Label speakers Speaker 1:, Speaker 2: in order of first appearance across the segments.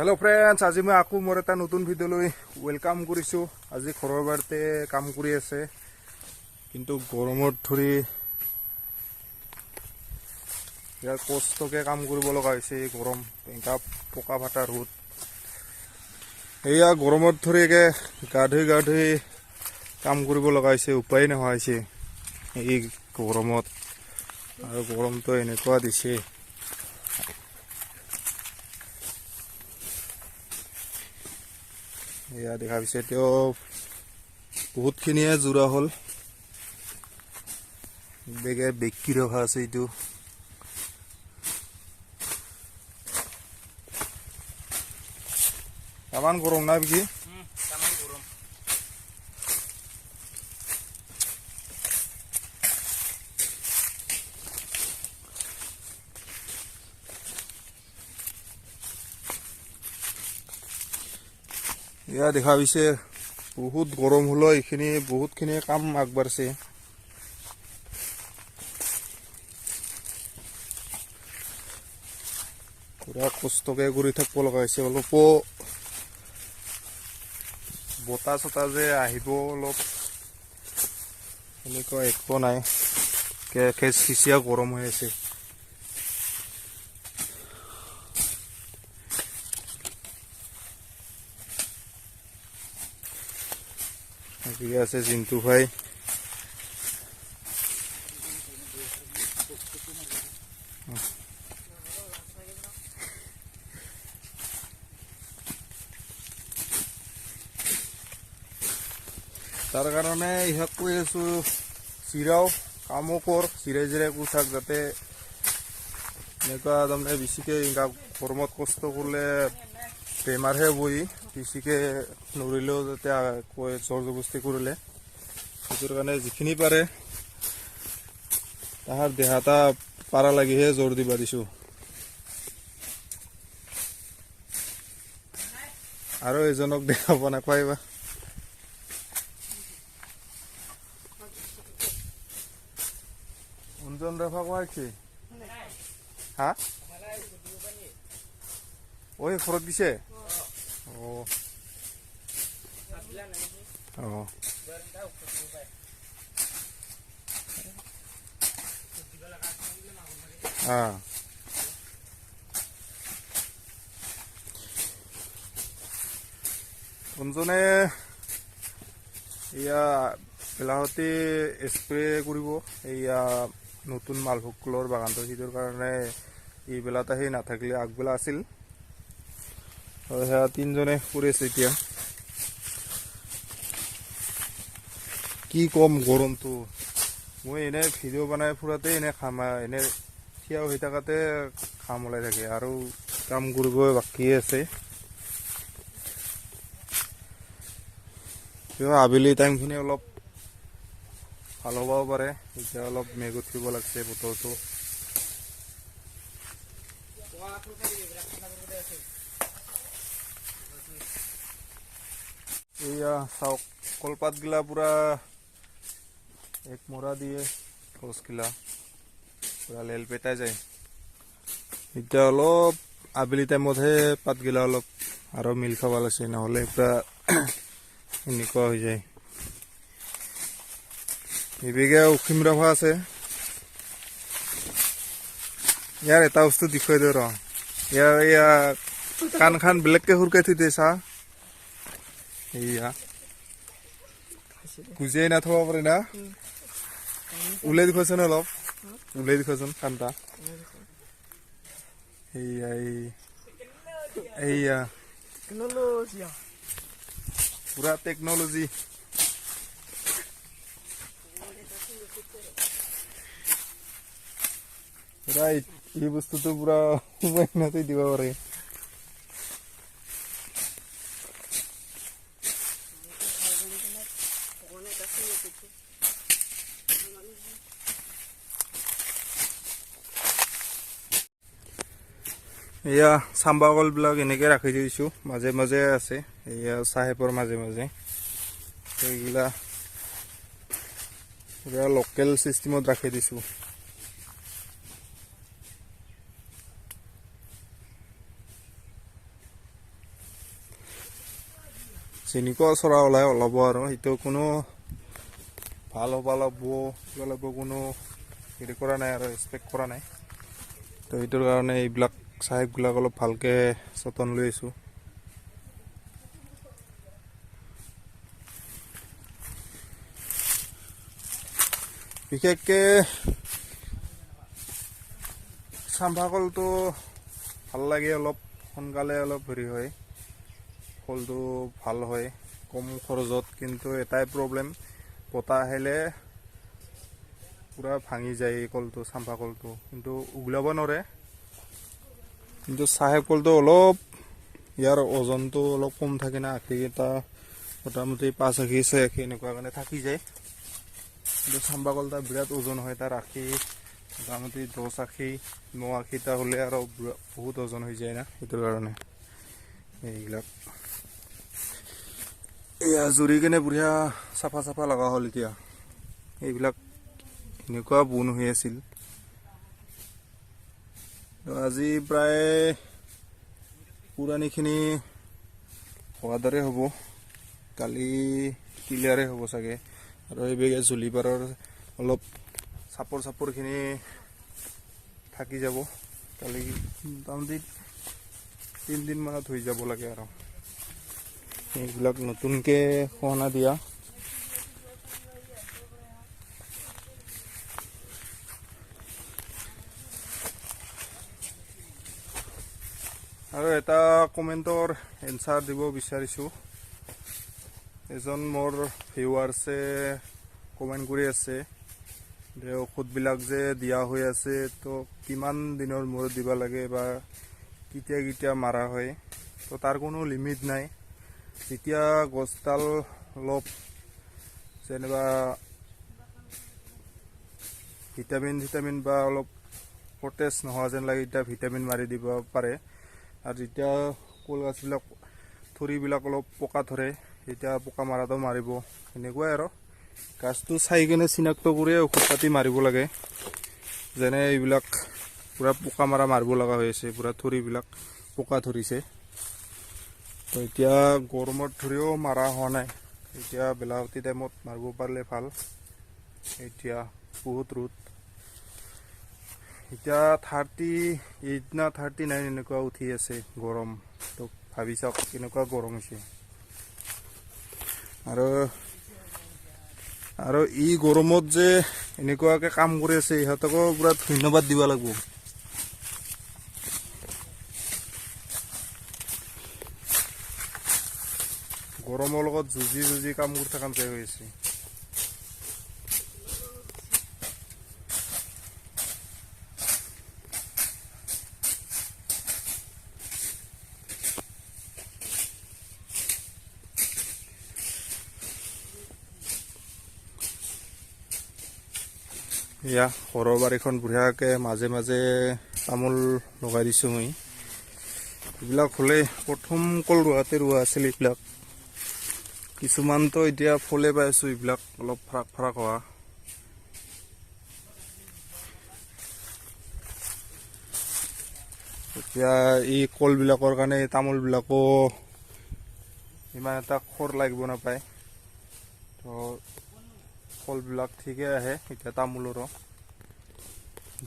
Speaker 1: Hello friends, आज मैं आको मोर एटा नतुन भिडिओ वेलकाम करिसु। आज घৰৰ বাৰতে কাম কৰি আছে, কিন্তু গৰমত ধৰি ইয়াৰ কষ্টকে কাম কৰিব লগা হৈছে। এই গৰম এনেকা পকা ফাটা ৰ'দ, এয়া গৰমত ধৰি গা ধুই কাম কৰিব লগা হৈছে। উপায় নোহোৱা হৈছে এই গৰমত, আৰু গৰমটো এনেকুৱা দিছে। এয়া দেখা পাইছে, তেওঁ বহুতখিনিয়ে জোৰা হ'ল। বেগে বেকি ৰখা আছে এইটো। তামান গৰম না বিকি? এয়া দেখা পাইছে বহুত গৰম হলো, এইখিনি বহুতখিনি কাম আগবাঢ়ছে। পুৰা কষ্টকে কৰি থাকিব লগা হৈছে। অলপ বতাহ চতাহ যে আহিব, অলপ এনেকুৱা একো নাই, খিচিয়া গৰম হৈ আছে। ঠিক আছে জিন্তু ভাই, তাৰ কাৰণে ইহঁত কৈ আছো, চিৰাও কামো কৰ, চিৰাই কৈ থাক, যাতে এনেকুৱা তাৰমানে বেছিকৈ গৰমত কষ্ট কৰিলে বেমাৰহে বহি, বেছিকৈ নৰিলেও যাতে কৈ জোৰ জবস্তি কৰিলে। সেইটোৰ কাৰণে যিখিনি পাৰে তাহাৰ দেহাটা পাৰা লাগিহে জোৰ দিবা দিছোঁ। আৰু এজনক দেখা পোৱা নাপাইবা। অঞ্জন ৰেফা কোৱাইছে হা ওই ঘৰত দিছে। অঞ্জনে এয়া পেলাহতে স্প্ৰে কৰিব, এয়া নতুন মালভোগ বাগানটো। সেইটোৰ কাৰণে এইবেলাতে সেই নাথাকিলে আগবেলা আছিল। সেয়া তিনিজনে কৰি আছে। এতিয়া কি কম গৰমটো, মই এনে ভিডিঅ' বনাই ফুৰাতে এনে এনে থিয় হৈ থকাতে ঘাম ওলাই থাকে, আৰু কাম কৰিব বাকী আছে। আবেলি টাইমখিনি অলপ ভাল হ'বও পাৰে। এতিয়া অলপ মেঘ উঠিব লাগছে বতৰটো। এয়া চাওক, কলপাতগিলা পুৰা এক মৰা দিয়ে, গছগিলা পুৰা লেল পেটাই যায়। এতিয়া অলপ আবেলি টাইমতহে পাতগিলা অলপ আৰু মিল খাব লাগছে, নহ'লে পুৰা এনেকুৱা হৈ যায়। এইবেগে উখিম ৰভা আছে। ইয়াৰ এটা বস্তু দেখুৱাই দিওঁ ৰ, ইয়াৰ এয়া কাণ খান বেলেগকে সুৰকাই থৈ দিয়ে চা। এয়া গুজিয়াই নাথব পাৰে না, ওলাই দেখুৱাচোন, অলপ ওলাই দেখুৱাচোন কাণটা। এইয়া পুৰা টেকনলজি। এই বস্তুটো পুৰা মেহনতে দিব পাৰে। এয়া চাম্বা কলবিলাক এনেকৈ ৰাখি দিছোঁ, মাজে মাজে আছে। এয়া চাহেবৰ মাজে মাজে এইগিলা পুৰা লোকেল চিষ্টেমত ৰাখি দিছোঁ। যেনেকুৱা চৰা ওলাব আৰু সেইটো কোনো ভাল হ'ব লাগব কোনো হেৰি কৰা নাই আৰু এক্সপেক্ট কৰা নাই। তো সেইটোৰ কাৰণে এইবিলাক চাহেববিলাক অলপ ভালকৈ যতন লৈ আছোঁ। বিশেষকৈ চাম্ভা কলটো ভাল লাগে, অলপ সোনকালে অলপ হেৰি হয়, ফলটো ভাল হয় কম খৰচত। কিন্তু এটাই প্ৰব্লেম, বতাহ আহিলে পূৰা ভাঙি যায় এই কলটো, চাম্ভা কলটো, কিন্তু উগলাব নোৱাৰে। কিন্তু চাহেব কলটো অলপ ইয়াৰ ওজনটো অলপ কম থাকে না, আখিকেইটা মোটামুটি 5 আখি 6 আখি এনেকুৱা কাৰণে থাকি যায়। কিন্তু চাম্ভা কলটা বিৰাট ওজন হয়, তাৰ আখি মোটামুটি 10 আখি 9 আখিটা হ'লে আৰু বহুত ওজন হৈ যায় না, সেইটোৰ কাৰণে এইবিলাক এয়া জুৰি কেনে বঢ়িয়া চাফা লগা হ'ল। এতিয়া এইবিলাক এনেকুৱা বোন হৈ আছিল। আজি প্ৰায় পুৰণিখিনি হোৱাৰ দৰে হ'ব, কালি ক্লিয়াৰে হ'ব চাগে। আৰু এইবেগে জুলিপাৰৰ অলপ চাপৰখিনি থাকি যাব, কালি মোটামুটি 3 দিন মানত হৈ যাব লাগে। আৰু এইবিলাক নতুনকৈ খহনা দিয়া। আৰু এটা কমেণ্টৰ এনচাৰ দিব বিচাৰিছোঁ। এজন মোৰ ভিউৱাৰ্ছে কমেণ্ট কৰি আছে যে ঔষধবিলাক যে দিয়া হৈ আছে, তো কিমান দিনৰ মূৰত দিব লাগে বা কেতিয়া মাৰা হয়। তো তাৰ কোনো লিমিট নাই। যেতিয়া গছডাল অলপ যেনিবা ভিটামিন বা অলপ সতেজ নোহোৱা যেন লাগে, এতিয়া ভিটামিন মাৰি দিব পাৰে। আৰু যেতিয়া কল গছবিলাক থৰিবিলাক অলপ পকা ধৰে, তেতিয়া পোকা মাৰাটো মাৰিব। এনেকুৱাই আৰু গাছটো চাই কিনে চিনাক্ত কৰিয়ে ঔষধ পাতি মাৰিব লাগে। যেনে এইবিলাক পূৰা পোকা মাৰিব লগা হৈ আছে, পূৰা থৰিবিলাক পোকা ধৰিছে। তো এতিয়া গৰমত ধৰিও মাৰা হোৱা নাই, এতিয়া বেলাৱতী টাইমত মাৰিব পাৰিলে ভাল। এতিয়া বহুত ৰ'দ, এতিয়া 38 না 39 এনেকুৱা উঠি আছে গৰম। তো ভাবি চাওক কেনেকুৱা গৰম হৈছে। আৰু ই গৰমত যে এনেকুৱাকৈ কাম কৰি আছে, ইহঁতকো পূৰা ধন্যবাদ দিব লাগিব। গৰমৰ লগত যুঁজি কাম কৰি থকা যেন হৈ আছে। এয়া ঘৰৰ বাৰীখন বঢ়িয়াকৈ মাজে তামোল লগাই দিছোঁ মই। এইবিলাক হ'লে প্ৰথম কল ৰোৱা আছিল এইবিলাক। কিছুমানতো এতিয়া ফলে পাই আছোঁ, এইবিলাক অলপ ফাৰাক হোৱা। এতিয়া এই কলবিলাকৰ কাৰণে তামোলবিলাকো ইমান এটা খৰ লাগিব নাপায়। তো ফলবিলাক ঠিকে আহে এতিয়া তামোলৰো।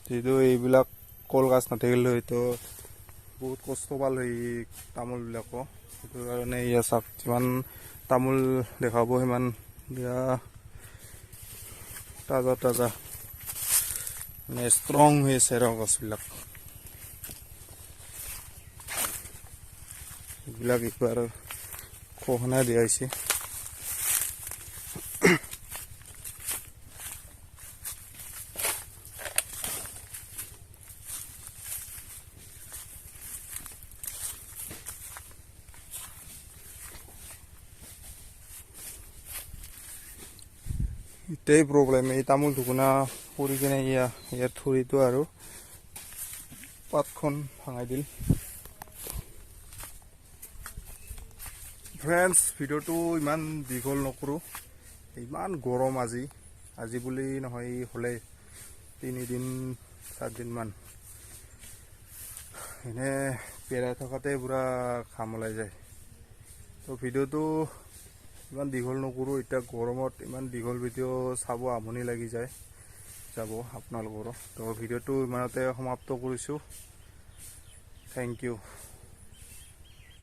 Speaker 1: যিহেতু এইবিলাক কল গছ নাথাকিলে হয়তো বহুত কষ্ট পাল হয় তামোলবিলাকো। সেইটো কাৰণে ইয়াৰ চাওক যিমান তামোল দেখাব সিমান দিয়া তাজা মানে ষ্ট্ৰং হৈ আছে আৰু গছবিলাক। এইবিলাক একবাৰ খহনা দিয়া হৈছে। এটাই প্ৰব্লেম, এই তামোল ঢুকুনা পৰি কিনে ইয়াৰ থৰিটো আৰু পাতখন ভাঙাই দিল। ফ্ৰেণ্ডছ, ভিডিঅ'টো ইমান দীঘল নকৰোঁ, ইমান গৰম আজি বুলি নহয়, হ'লে 3 দিন 4 দিনমান এনে পেৰাই থকাতে পূৰা ঘাম ওলাই যায়। তো ভিডিঅ'টো ইমান দীঘল নকৰোঁ এতিয়া গৰমত ইমান দীঘল ভিডিঅ' চাব আমনি লাগি যায় যাব আপোনালোকৰো তো ভিডিঅ'টো ইমানতে সমাপ্ত কৰিছোঁ থেংক ইউ